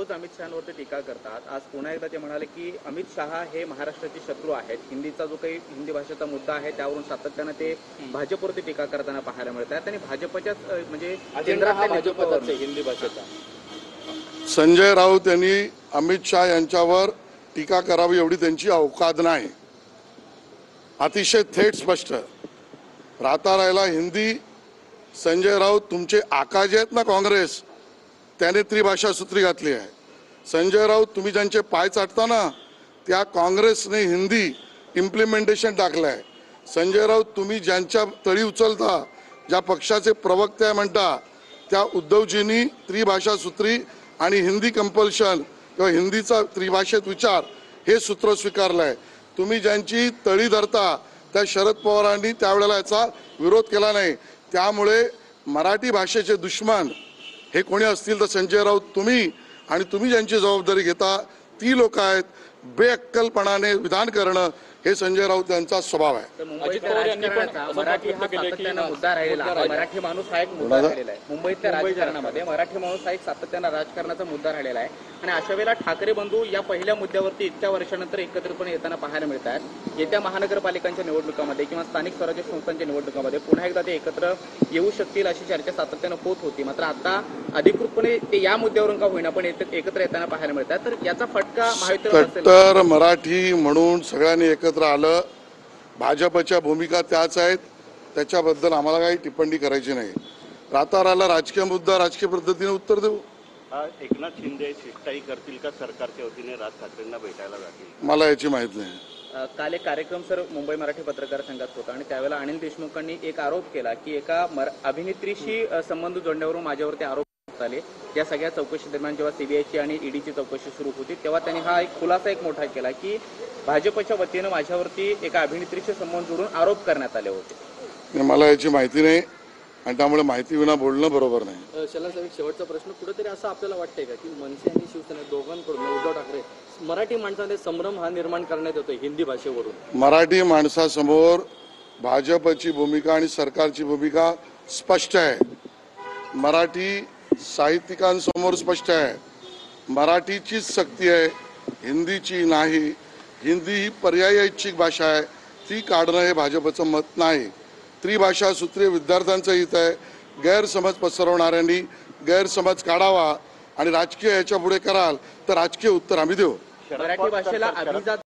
रोज अमित शहावरती टीका करतात। आज पुन्हा एकदा ते म्हणाले की अमित शहा हे महाराष्ट्राचे शत्रू आहेत। हिंदीचा जो काही हिंदी भाषेचा मुद्दा आहे त्यावरून सातत्याने ते भाजपवरती टीका करताना पाहायला मिळत आहे। आणि भाजपच्याच म्हणजे केंद्रातल्या हिंदी भाषेचा संजय राऊत यांनी अमित शहा यांच्यावर टीका करावी एवढी त्यांची अवकात नाही। अतिशय थेट स्पष्ट राहता राहिला हिंदी। संजय राऊत तुमचे आका जे आहेत ना काँग्रेस, त्याने त्रिभाषा सूत्री घातली आहे। संजय राऊत तुम्ही ज्यांचे पाय चाटता ना त्या काँग्रेसने हिंदी इम्प्लिमेंटेशन टाकलं आहे। संजय राऊत तुम्ही ज्यांच्या तळी उचलता, ज्या पक्षाचे प्रवक्ते म्हणता, त्या उद्धवजींनी त्रिभाषा सूत्री आणि हिंदी कंपल्शन किंवा हिंदीचा त्रिभाषेत विचार हे सूत्र स्वीकारलं आहे। तुम्ही ज्यांची तळी धरता त्या शरद पवारांनी त्यावेळेला याचा विरोध केला नाही। त्यामुळे मराठी भाषेचे दुश्मन हे कोणी असतील तर संजय राऊत तुम्ही, आणि तुम्ही ज्यांची जबाबदारी घेता ती लोक आहेत। बेअक्कलपणाने विधान करणं हे संजय राऊत यांचा स्वभाव आहे। मुद्दा राहिलेला आहे। मराठी माणूस हा एक मुद्दा राहिलेला आहे। मुंबईतल्या राजकारणामध्ये मराठी माणूस हा एक सातत्यानं राजकारणाचा मुद्दा राहिलेला आहे। आणि अशा वेळेला ठाकरे बंधू या पहिल्या मुद्द्यावरती इतक्या वर्षानंतर एकत्रितपणे येताना पाहायला मिळत आहेत। येत्या महानगरपालिकांच्या निवडणुकांमध्ये किंवा स्थानिक स्वराज्य संस्थांच्या निवडणुकांमध्ये पुन्हा एकदा ते एकत्र येऊ शकतील अशी चर्चा सातत्यानं होत होती। मात्र आता अधिकृतपणे ते या मुद्द्यावरून का होईना पण एकत्र येताना पाहायला मिळतात। तर याचा फटका महायुतीवर तर मराठी म्हणून सगळ्यांनी एकत्र आलं। भाजपच्या भूमिका त्याच आहेत, त्याच्याबद्दल आम्हाला काही टिप्पणी करायची नाही। राहता राहिला राजकीय मुद्दा राजकीय पद्धतीने उत्तर देऊ। एकनाथ शिंदे शिष्टाई करतील का सरकारच्या वतीने राज ठाकरेंना भेटायला जातील? मला याची माहिती नाही। काल एक कार्यक्रम सर मुंबई मराठी पत्रकार संघात होता आणि त्यावेळेला अनिल देशमुखांनी एक आरोप केला की एका अभिनेत्रीशी संबंध जोडण्यावरून माझ्यावरती आरोप आले। या सगळ्या चौकशी दरम्यान जेव्हा सीबीआयची आणि ईडीची चौकशी सुरू होती तेव्हा त्यांनी हा एक खुलासा एक मोठा केला की भाजपच्या वतीनं माझ्यावरती एका अभिनेत्रीशी संबंध जोडून आरोप करण्यात आले होते। मला याची माहिती नाही आणि त्यामुळे माहिती विना बोलणं बरोबर नाही। शैलास साहेब, शेवटचा प्रश्न, कुठेतरी असं आपल्याला वाटतंय का की मनसे आणि शिवसेना दोघांकडून उद्धव ठाकरे मराठी माणसाने संभ्रम हा निर्माण करण्यात येतोय हिंदी भाषेवरून? मराठी माणसासमोर भाजपची भूमिका आणि सरकारची भूमिका स्पष्ट आहे। मराठी साहित्यिकांसमोर स्पष्ट आहे। मराठीचीच सक्ती आहे, हिंदीची नाही। हिंदी ही पर्यायी ऐच्छिक भाषा आहे, ती काढणं हे भाजपचं मत नाही। त्रिभाषा सूत्रीय विद्यार्थ्यांचं हित आहे। गैरसमज पसरवणाऱ्यांनी गैरसमज काढावा आणि राजकीय याच्या पुढे कराल तर राजकीय उत्तर आम्ही देऊ। मराठी भाषेला अभिजात